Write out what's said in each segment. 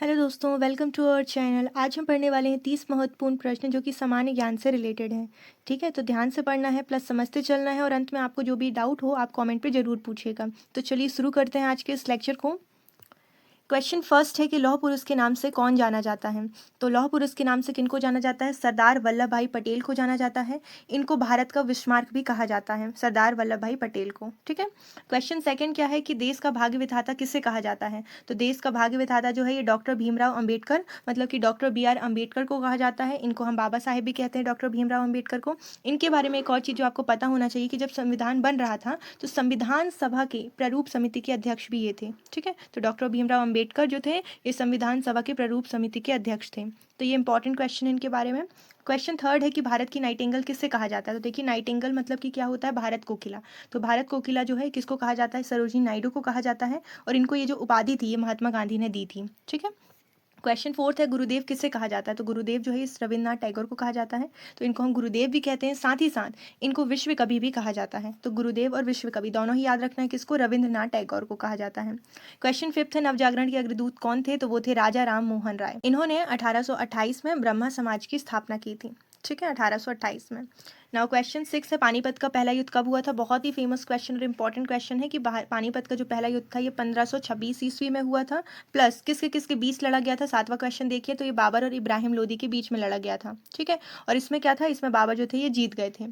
Hello दोस्तों, welcome to our channel. आज हम पढ़ने वाले हैं 30 महत्वपूर्ण प्रश्न जो कि सामान्य ज्ञान से रिलेटेड हैं। ठीक है, तो ध्यान से पढ़ना है, प्लस समझते चलना है और अंत में आपको जो भी डाउट हो आप कमेंट पे ज़रूर पूछिएगा। तो चलिए शुरू करते हैं आज के इस लेक्चर को। क्वेश्चन फर्स्ट है कि लौह पुरुष के नाम से कौन जाना जाता है। तो लौह पुरुष के नाम से किनको जाना जाता है? सरदार वल्लभ भाई पटेल को जाना जाता है। इनको भारत का विस्मार्क भी कहा जाता है, सरदार वल्लभ भाई पटेल को। ठीक है। क्वेश्चन सेकंड क्या है कि देश का भाग्य विधाता किसे कहा जाता है। तो देश का भाग्य विधाता जो है ये डॉक्टर भीमराव अंबेडकर, मतलब कि डॉक्टर BR अम्बेडकर को कहा जाता है। इनको हम बाबा साहेब भी कहते हैं, डॉक्टर भीमराव अम्बेडकर को। इनके बारे में एक और चीज़ जो आपको पता होना चाहिए कि जब संविधान बन रहा था तो संविधान सभा के प्रारूप समिति के अध्यक्ष भी ये थे। ठीक है, तो डॉक्टर भीमराव अम्बेडकर जो थे ये संविधान सभा के प्रारूप समिति के अध्यक्ष थे। तो ये इंपॉर्टेंट क्वेश्चन है इनके बारे में। क्वेश्चन थर्ड है कि भारत की नाइटिंगेल किससे कहा जाता है। तो देखिए, नाइटिंगेल मतलब कि क्या होता है? भारत कोकिला। तो भारत कोकिला जो है किसको कहा जाता है? सरोजिनी नायडू को कहा जाता है। और इनको ये जो उपाधि थी ये महात्मा गांधी ने दी थी। ठीक है। क्वेश्चन फोर्थ है गुरुदेव किससे कहा जाता है। तो गुरुदेव जो है इस रविन्द्रनाथ टैगोर को कहा जाता है। तो इनको हम गुरुदेव भी कहते हैं, साथ ही साथ इनको विश्व कवि भी कहा जाता है। तो गुरुदेव और विश्व कवि दोनों ही याद रखना है, किसको? रविन्द्रनाथ टैगोर को कहा जाता है। क्वेश्चन फिफ्थ है नवजागरण के अग्रदूत कौन थे। तो वो थे राजा राम मोहन राय। इन्होंने 1828 में ब्रह्मा समाज की स्थापना की थी। ठीक है, 1828 में। नाउ क्वेश्चन सिक्स है पानीपत का पहला युद्ध कब हुआ था। बहुत ही फेमस क्वेश्चन और इंपॉर्टेंट क्वेश्चन है कि पानीपत का जो पहला युद्ध था ये 1526 ईस्वी में हुआ था। प्लस किसके किसके बीच लड़ा गया था। सातवां क्वेश्चन देखिए, तो ये बाबर और इब्राहिम लोदी के बीच में लड़ा गया था। ठीक है, और इसमें क्या था, इसमें बाबर जो थे ये जीत गए थे।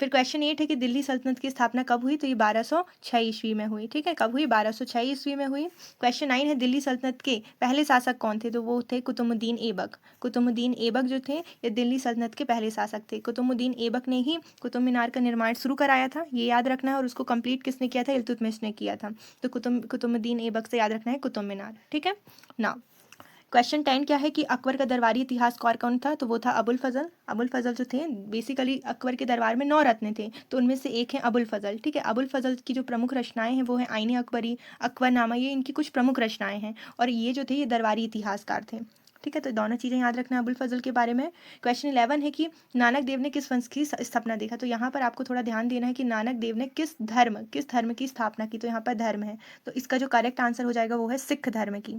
फिर क्वेश्चन 8 है कि दिल्ली सल्तनत की स्थापना कब हुई। तो ये 1206 ईस्वी में हुई। ठीक है, कब हुई? 1206 ईस्वी में हुई। क्वेश्चन 9 है दिल्ली सल्तनत के पहले शासक कौन थे। तो वो थे कुतुबुद्दीन ऐबक। कुतुबुद्दीन ऐबक जो थे ये दिल्ली सल्तनत के पहले शासक थे। कुतुबुद्दीन ऐबक ने ही कुतुब मीनार का निर्माण शुरू कराया था, ये याद रखना है। और उसको कंप्लीट किसने किया था? इल्तुतमिश ने किया था। तो कुतुबुद्दीन ऐबक से याद रखना है कुतुब मीनार। ठीक है ना। क्वेश्चन 10 क्या है कि अकबर का दरबारी इतिहासकार कौन था। तो वो था अबुल फजल। अबुल फजल जो थे, बेसिकली अकबर के दरबार में 9 रत्न थे, तो उनमें से एक है अबुल फजल। ठीक है, अबुल फजल की जो प्रमुख रचनाएं हैं वो है आईने अकबरी, अकबरनामा, ये इनकी कुछ प्रमुख रचनाएं हैं। और ये जो थे ये दरबारी इतिहासकार थे। ठीक है, तो दोनों चीज़ें याद रखना है अबुल फजल के बारे में। क्वेश्चन 11 है कि नानक देव ने किस वंश की स्थापना देखा। तो यहाँ पर आपको थोड़ा ध्यान देना है कि नानक देव ने किस धर्म की स्थापना की। तो यहाँ पर धर्म है, तो इसका जो करेक्ट आंसर हो जाएगा वो है सिख धर्म की।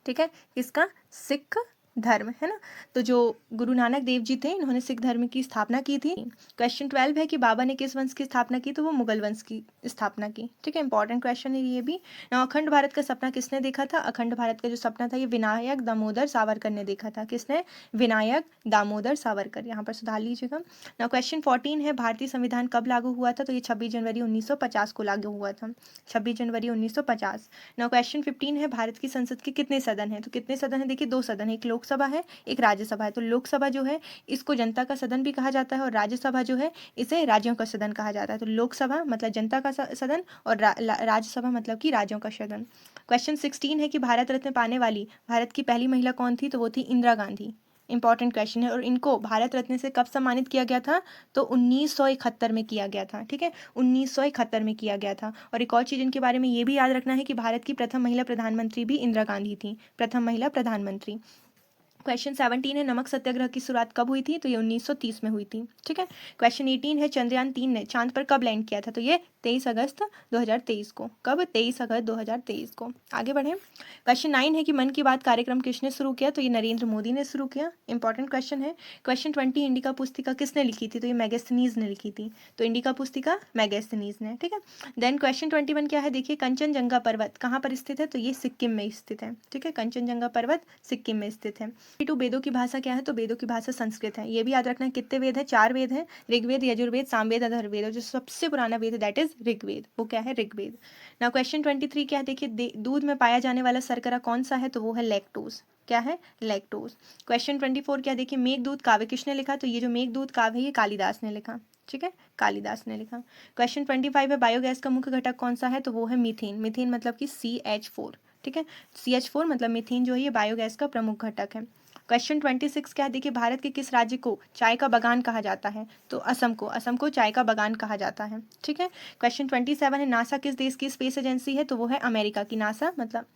ठीक है, इसका सिख धर्म है ना। तो जो गुरु नानक देव जी थे इन्होंने सिख धर्म की स्थापना की थी। क्वेश्चन 12 है कि बाबा ने किस वंश की स्थापना की। तो वो मुगल वंश की स्थापना की। ठीक है, इंपॉर्टेंट क्वेश्चन है ये भी ना। अखंड भारत का सपना किसने देखा था। अखंड भारत का जो सपना था ये विनायक दामोदर सावरकर ने देखा था। किसने? विनायक दामोदर सावरकर, यहाँ पर सुधार लीजिएगा ना। क्वेश्चन 14 है भारतीय संविधान कब लागू हुआ था। तो ये 26 जनवरी 1950 को लागू हुआ था, 26 जनवरी 1950। नाउ क्वेश्चन 15 है भारत की संसद के कितने सदन हैं। तो कितने सदन है? देखिए 2 सदन है, एक लोकसभा है एक राज्यसभा है। तो लोकसभा जो है इसको जनता का सदन भी कहा जाता है और राज्यसभा जो है इसे राज्यों का सदन कहा जाता है। तो लोकसभा मतलब जनता का सदन और राज्यसभा मतलब कि राज्यों का सदन। क्वेश्चन 16 है कि भारत रत्न पाने वाली भारत की पहली महिला कौन थी। तो वो थी इंदिरा गांधी। इंपॉर्टेंट क्वेश्चन है। और इनको भारत रत्न से कब सम्मानित किया गया था। तो 1971 में किया गया था। ठीक है, 1971 में किया गया था। और एक और चीज़ इनके बारे में ये भी याद रखना है कि भारत की प्रथम महिला प्रधानमंत्री भी इंदिरा गांधी थी, प्रथम महिला प्रधानमंत्री। क्वेश्चन 17 है नमक सत्याग्रह की शुरुआत कब हुई थी। तो ये 1930 में हुई थी। ठीक है, क्वेश्चन 18 है चंद्रयान 3 ने चांद पर कब लैंड किया था। तो ये 23 अगस्त 2023 को। कब? 23 अगस्त 2023 को। आगे बढ़े। क्वेश्चन 9 है कि मन की बात कार्यक्रम किसने शुरू किया। तो ये नरेंद्र मोदी ने शुरू किया। इंपॉर्टेंट क्वेश्चन है। क्वेश्चन 20 इंडिका पुस्तिका किसने लिखी थी। तो ये मैगस्थनीज ने लिखी थी। तो इंडिका पुस्तिका मैगस्थनीज ने। ठीक है, देन क्वेश्चन 21 क्या है, देखिए कंचनजंगा पर्वत कहाँ पर स्थित है। तो ये सिक्किम में स्थित है। ठीक है, कंचनजंगा पर्वत सिक्किम में स्थित है। टू वेदों की भाषा क्या है। तो वेदों की भाषा संस्कृत है। ये भी याद रखना है। कितने वेद है? 4 वेद है, ऋग्वेद, यजुर्वेद, सामवेद, अथर्ववेद। और जो सबसे पुराना वेद है दैट इज ऋग्वेद। वो क्या है? ऋग्वेद। नाउ क्वेश्चन 23 क्या है, देखिए दूध में पाया जाने वाला शर्करा कौन सा है। तो वो है लैक्टोज। क्या है? लैक्टोज। क्वेश्चन 24 क्या देखिए मेघदूत काव्य किसने लिखा। तो ये जो मेघदूत काव्य है ये कालिदास ने लिखा। ठीक है, कालिदास ने लिखा। क्वेश्चन 25 है बायोगैस का मुख्य घटक कौन सा है। तो वो है मीथेन। मीथेन मतलब कि CH4। ठीक है, CH4 मतलब मीथेन जो है ये बायोगैस का प्रमुख घटक है। क्वेश्चन 26 क्या है, देखिए भारत के किस राज्य को चाय का बागान कहा जाता है। तो असम को। असम को चाय का बागान कहा जाता है। ठीक है, क्वेश्चन 27 है नासा किस देश की स्पेस एजेंसी है। तो वो है अमेरिका की। नासा मतलब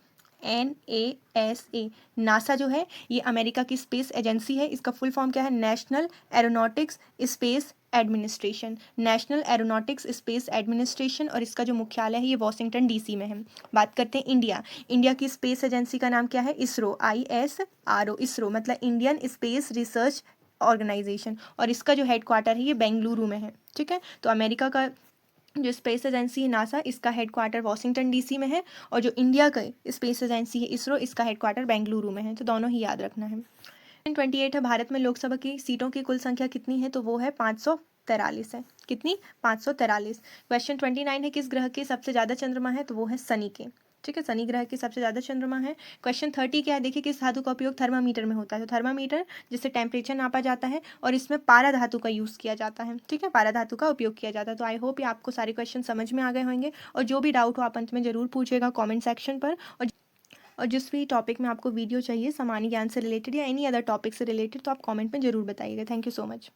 NASA। नासा जो है ये अमेरिका की स्पेस एजेंसी है। इसका फुल फॉर्म क्या है? National aeronautics space administration. National aeronautics space administration. और इसका जो मुख्यालय है ये वॉशिंगटन डीसी में है। बात करते हैं इंडिया। इंडिया की स्पेस एजेंसी का नाम क्या है? इसरो। ISRO। इसरो मतलब इंडियन स्पेस रिसर्च ऑर्गेनाइजेशन। और इसका जो हेडक्वार्टर है ये बेंगलुरु में है। ठीक है, तो अमेरिका का जो स्पेस एजेंसी है नासा, इसका हेडक्वार्टर वॉशिंगटन डीसी में है। और जो इंडिया का स्पेस एजेंसी है इसरो, इसका हेडक्वार्टर बेंगलुरु में है। तो दोनों ही याद रखना है। 28 है, भारत में लोकसभा की सीटों की कुल संख्या कितनी है? तो वो है 543 है। कितनी? 543। क्वेश्चन 29 है, किस ग्रह के सबसे ज़्यादा चंद्रमा है? तो वो है शनि के। ठीक है, शनि ग्रह के सबसे ज़्यादा चंद्रमा है। क्वेश्चन 30 क्या है? देखिए, किस धातु का उपयोग थर्मामीटर में होता है? तो थर्मामीटर जिससे टेम्परेचर नापा जाता है, और इसमें पारा धातु का यूज़ किया जाता है। ठीक है, पारा धातु का उपयोग किया जाता है। तो आई होप ये आपको सारे क्वेश्चन समझ में आ गए होंगे। और जो भी डाउट हो आप अंत में ज़रूर पूछेगा कॉमेंट सेक्शन पर। और जिस भी टॉपिक में आपको वीडियो चाहिए सामान्य ज्ञान से रिलेटेड या एनी अदर टॉपिक से रिलेटेड, तो आप कमेंट में ज़रूर बताइएगा। Thank you so much.